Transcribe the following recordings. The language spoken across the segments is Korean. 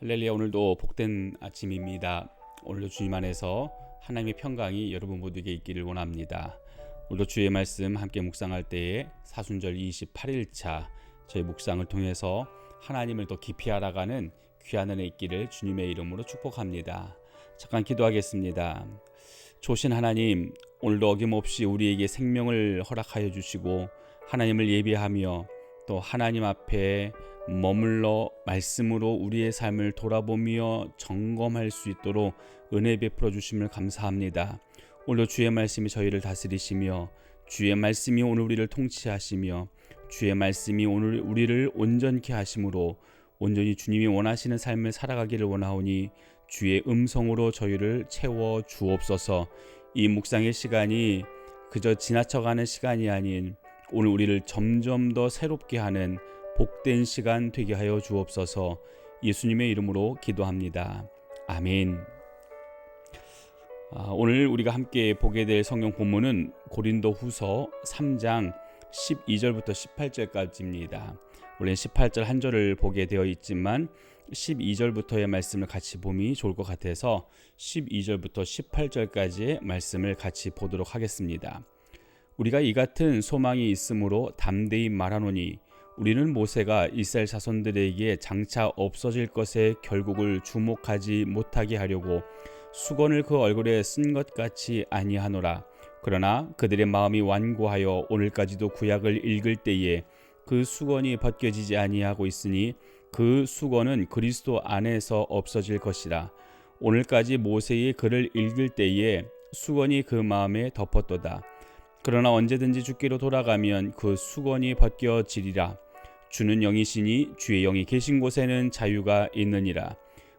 할렐루야. 오늘도 복된 아침입니다. 오늘도 주님 안에서 하나님의 평강이 여러분 모두에게 있기를 원합니다. 오늘도 주의 말씀 함께 묵상할 때에 사순절 28일차 저희 묵상을 통해서 하나님을 더 깊이 알아가는 귀한 은혜 있기를 주님의 이름으로 축복합니다. 잠깐 기도하겠습니다. 좋으신 하나님, 오늘도 어김없이 우리에게 생명을 허락하여 주시고 하나님을 예배하며 또 하나님 앞에 머물러 말씀으로 우리의 삶을 돌아보며 점검할 수 있도록 은혜 베풀어 주심을 감사합니다. 오늘 주의 말씀이 저희를 다스리시며 주의 말씀이 오늘 우리를 통치하시며 주의 말씀이 오늘 우리를 온전케 하심으로 온전히 주님이 원하시는 삶을 살아가기를 원하오니 주의 음성으로 저희를 채워 주옵소서. 이 묵상의 시간이 그저 지나쳐가는 시간이 아닌 오늘 우리를 점점 더 새롭게 하는 복된 시간 되게 하여 주옵소서. 예수님의 이름으로 기도합니다. 아멘. 오늘 우리가 함께 보게 될 성경 본문은 고린도후서 3장 12절부터 18절까지입니다. 원래 18절 한 절을 보게 되어 있지만 12절부터의 말씀을 같이 보면 좋을 것 같아서 12절부터 18절까지의 말씀을 같이 보도록 하겠습니다. 우리가 이 같은 소망이 있으므로 담대히 말하노니 우리는 모세가 이스라엘 자손들에게 장차 없어질 것에 결국을 주목하지 못하게 하려고 수건을 그 얼굴에 쓴 것 같이 아니하노라. 그러나 그들의 마음이 완고하여 오늘까지도 구약을 읽을 때에 그 수건이 벗겨지지 아니하고 있으니 그 수건은 그리스도 안에서 없어질 것이라. 오늘까지 모세의 글을 읽을 때에 수건이 그 마음에 덮었도다. 그러나 언제든지 주께로 돌아가면 그 수건이 벗겨지리라. 주는 영이시니 주의 영이 계신 곳에는 자유가 있느니라.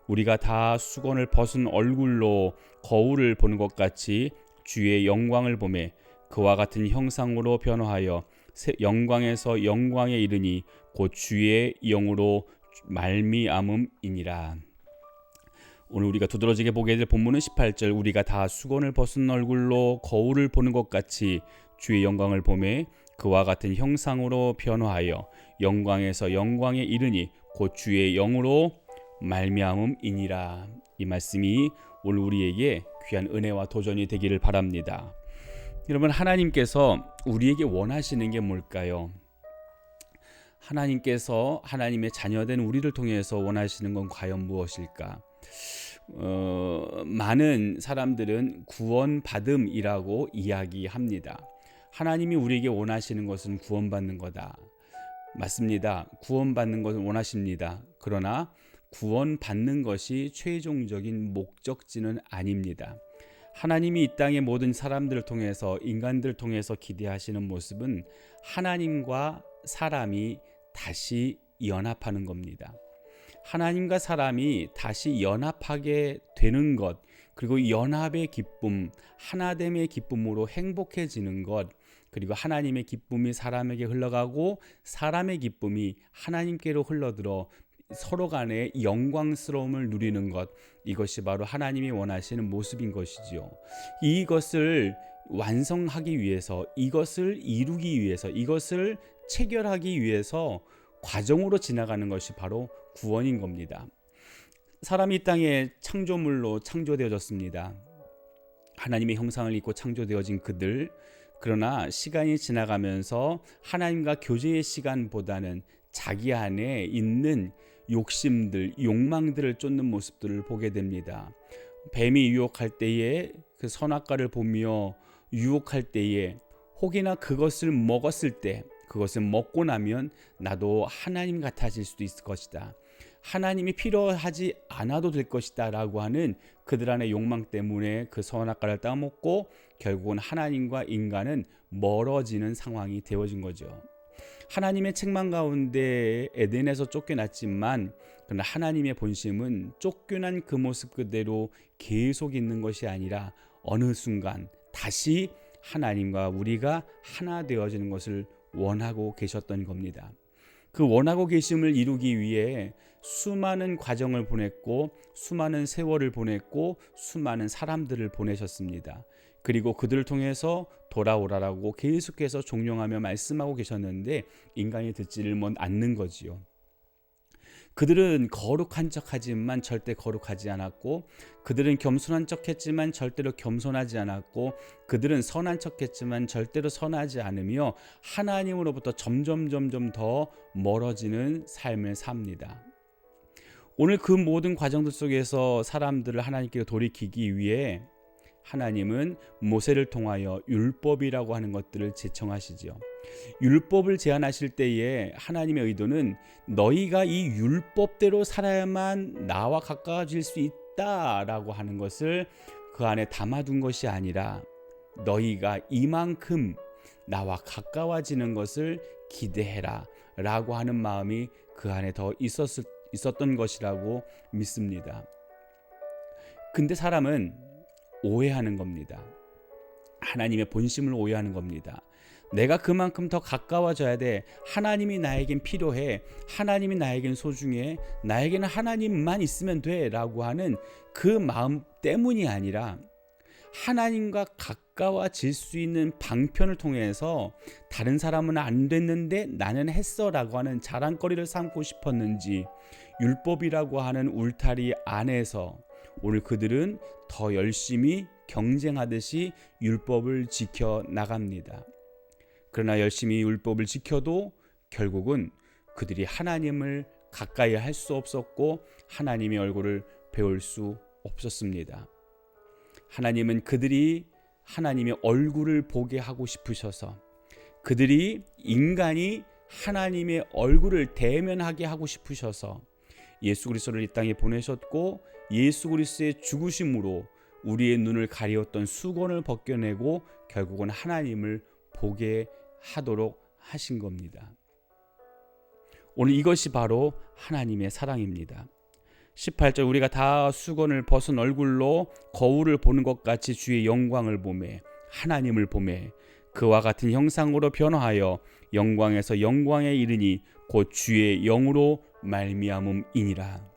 우리가 다 수건을 벗은 얼굴로 거울을 보는 것 같이 주의 영광을 보매 그와 같은 형상으로 변화하여 영광에서 영광에 이르니 곧 주의 영으로 말미암음이니라. 오늘 우리가 두드러지게 보게 될 본문은 18절 우리가 다 수건을 벗은 얼굴로 거울을 보는 것 같이 주의 영광을 보매 그와 같은 형상으로 변화하여 영광에서 영광에 이르니 곧 주의 영으로 말미암음이니라. 이 말씀이 오늘 우리에게 귀한 은혜와 도전이 되기를 바랍니다. 여러분, 하나님께서 우리에게 원하시는 게 뭘까요? 하나님께서 하나님의 자녀된 우리를 통해서 원하시는 건 과연 무엇일까? 많은 사람들은 구원받음이라고 이야기합니다. 하나님이 우리에게 원하시는 것은 구원받는 거다. 맞습니다. 구원받는 것을 원하십니다. 그러나 구원받는 것이 최종적인 목적지는 아닙니다. 하나님이 이 땅의 모든 사람들을 통해서 인간들을 통해서 기대하시는 모습은 하나님과 사람이 다시 연합하는 겁니다. 하나님과 사람이 다시 연합하게 되는 것, 그리고 연합의 기쁨, 하나됨의 기쁨으로 행복해지는 것, 그리고 하나님의 기쁨이 사람에게 흘러가고 사람의 기쁨이 하나님께로 흘러들어 서로 간의 영광스러움을 누리는 것, 이것이 바로 하나님이 원하시는 모습인 것이지요. 이것을 완성하기 위해서, 이것을 이루기 위해서, 이것을 체결하기 위해서 과정으로 지나가는 것이 바로 구원인 겁니다. 사람이 이 땅에 창조물로 창조되어졌습니다. 하나님의 형상을 입고 창조되어진 그들, 그러나 시간이 지나가면서 하나님과 교제의 시간보다는 자기 안에 있는 욕심들, 욕망들을 쫓는 모습들을 보게 됩니다. 뱀이 유혹할 때에 그 선악과를 보며 유혹할 때에 혹이나 그것을 먹었을 때 그것을 먹고 나면 나도 하나님 같아질 수도 있을 것이다. 하나님이 필요하지 않아도 될 것이다 라고 하는 그들 안의 욕망 때문에 그 선악과를 따먹고 결국은 하나님과 인간은 멀어지는 상황이 되어진 거죠. 하나님의 책망 가운데 에덴에서 쫓겨났지만 그러나 하나님의 본심은 쫓겨난 그 모습 그대로 계속 있는 것이 아니라 어느 순간 다시 하나님과 우리가 하나 되어지는 것을 원하고 계셨던 겁니다. 그 원하고 계심을 이루기 위해 수많은 과정을 보냈고 수많은 세월을 보냈고 수많은 사람들을 보내셨습니다. 그리고 그들을 통해서 돌아오라라고 계속해서 종용하며 말씀하고 계셨는데 인간이 듣지를 않는 거지요. 그들은 거룩한 척하지만 절대 거룩하지 않았고, 그들은 겸손한 척했지만 절대로 겸손하지 않았고, 그들은 선한 척했지만 절대로 선하지 않으며 하나님으로부터 점점 더 멀어지는 삶을 삽니다. 오늘 그 모든 과정들 속에서 사람들을 하나님께 돌이키기 위해 하나님은 모세를 통하여 율법이라고 하는 것들을 제청하시죠. 율법을 제안하실 때에 하나님의 의도는 너희가 이 율법대로 살아야만 나와 가까워질 수 있다라고 하는 것을 그 안에 담아둔 것이 아니라 너희가 이만큼 나와 가까워지는 것을 기대해라 라고 하는 마음이 그 안에 더 있었던 것이라고 믿습니다. 근데 사람은 오해하는 겁니다. 하나님의 본심을 오해하는 겁니다. 내가 그만큼 더 가까워져야 돼. 하나님이 나에겐 필요해. 하나님이 나에겐 소중해. 나에게는 하나님만 있으면 돼 라고 하는 그 마음 때문이 아니라 하나님과 가까워질 수 있는 방편을 통해서 다른 사람은 안 됐는데 나는 했어 라고 하는 자랑거리를 삼고 싶었는지 율법이라고 하는 울타리 안에서 오늘 그들은 더 열심히 경쟁하듯이 율법을 지켜 나갑니다. 그러나 열심히 율법을 지켜도 결국은 그들이 하나님을 가까이 할 수 없었고 하나님의 얼굴을 배울 수 없었습니다. 하나님은 그들이 하나님의 얼굴을 보게 하고 싶으셔서 그들이 인간이 하나님의 얼굴을 대면하게 하고 싶으셔서 예수 그리스도를 이 땅에 보내셨고 예수 그리스도의 죽으심으로 우리의 눈을 가리웠던 수건을 벗겨내고 결국은 하나님을 보게 하도록 하신 겁니다. 오늘 이것이 바로 하나님의 사랑입니다. 18절 우리가 다 수건을 벗은 얼굴로 거울을 보는 것 같이 주의 영광을 보매 하나님을 보매 그와 같은 형상으로 변화하여 영광에서 영광에 이르니 곧 주의 영으로 말미암음이니라.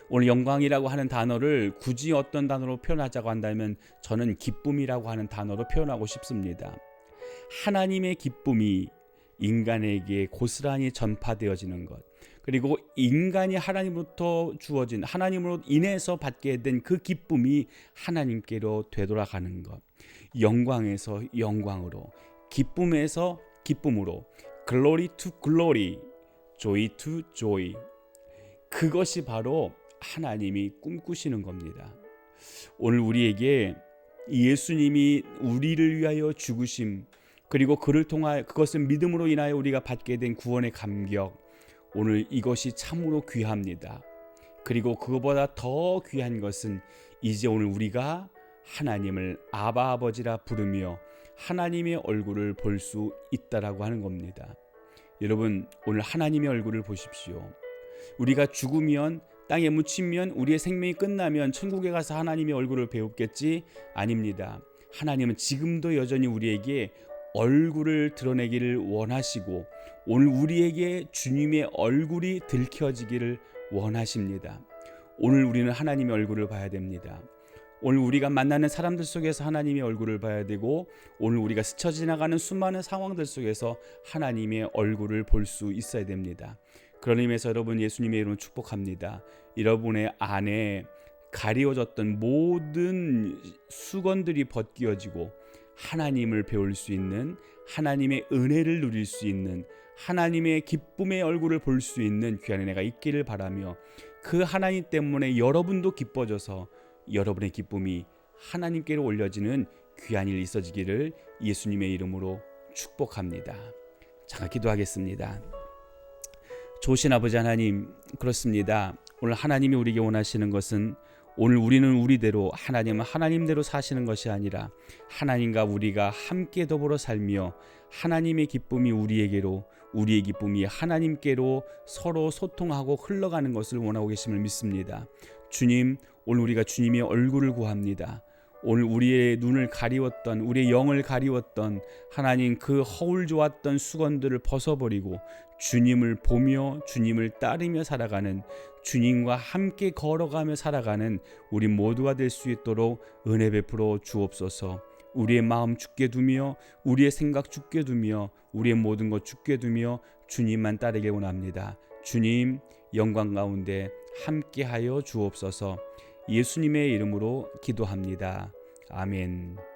오늘 영광이라고 하는 단어를 굳이 어떤 단어로 표현하자고 한다면 저는 기쁨이라고 하는 단어로 표현하고 싶습니다. 하나님의 기쁨이 인간에게 고스란히 전파되어지는 것, 그리고 인간이 하나님으로부터 주어진 하나님으로 인해서 받게 된 그 기쁨이 하나님께로 되돌아가는 것, 영광에서 영광으로, 기쁨에서 기쁨으로, glory to glory, joy to joy, 그것이 바로 하나님이 꿈꾸시는 겁니다. 오늘 우리에게 예수님이 우리를 위하여 죽으심, 그리고 그를 통하여 그것을 믿음으로 인하여 우리가 받게 된 구원의 감격, 오늘 이것이 참으로 귀합니다. 그리고 그거보다 더 귀한 것은 이제 오늘 우리가 하나님을 아바 아버지라 부르며 하나님의 얼굴을 볼 수 있다라고 하는 겁니다. 여러분, 오늘 하나님의 얼굴을 보십시오. 우리가 죽으면 땅에 묻히면 우리의 생명이 끝나면 천국에 가서 하나님의 얼굴을 배우겠지? 아닙니다. 하나님은 지금도 여전히 우리에게 얼굴을 드러내기를 원하시고 오늘 우리에게 주님의 얼굴이 들켜지기를 원하십니다. 오늘 우리는 하나님의 얼굴을 봐야 됩니다. 오늘 우리가 만나는 사람들 속에서 하나님의 얼굴을 봐야 되고 오늘 우리가 스쳐 지나가는 수많은 상황들 속에서 하나님의 얼굴을 볼 수 있어야 됩니다. 그런 의미에서 여러분 예수님의 이름으로 축복합니다. 여러분의 안에 가리워졌던 모든 수건들이 벗겨지고 하나님을 배울 수 있는, 하나님의 은혜를 누릴 수 있는, 하나님의 기쁨의 얼굴을 볼 수 있는 귀한 은혜가 있기를 바라며 그 하나님 때문에 여러분도 기뻐져서 여러분의 기쁨이 하나님께로 올려지는 귀한 일 있어지기를 예수님의 이름으로 축복합니다. 잠깐 기도하겠습니다. 좋으신 아버지 하나님, 그렇습니다. 오늘 하나님이 우리에게 원하시는 것은 오늘 우리는 우리대로 하나님은 하나님대로 사시는 것이 아니라 하나님과 우리가 함께 더불어 살며 하나님의 기쁨이 우리에게로, 우리의 기쁨이 하나님께로 서로 소통하고 흘러가는 것을 원하고 계심을 믿습니다. 주님, 오늘 우리가 주님의 얼굴을 구합니다. 오늘 우리의 눈을 가리웠던, 우리의 영을 가리웠던 하나님 그 허울 좋았던 수건들을 벗어버리고 주님을 보며 주님을 따르며 살아가는, 주님과 함께 걸어가며 살아가는 우리 모두가 될 수 있도록 은혜 베풀어 주옵소서. 우리의 마음 죽게 두며 우리의 생각 죽게 두며 우리의 모든 것 죽게 두며 주님만 따르길 원합니다. 주님, 영광 가운데 함께하여 주옵소서. 예수님의 이름으로 기도합니다. 아멘.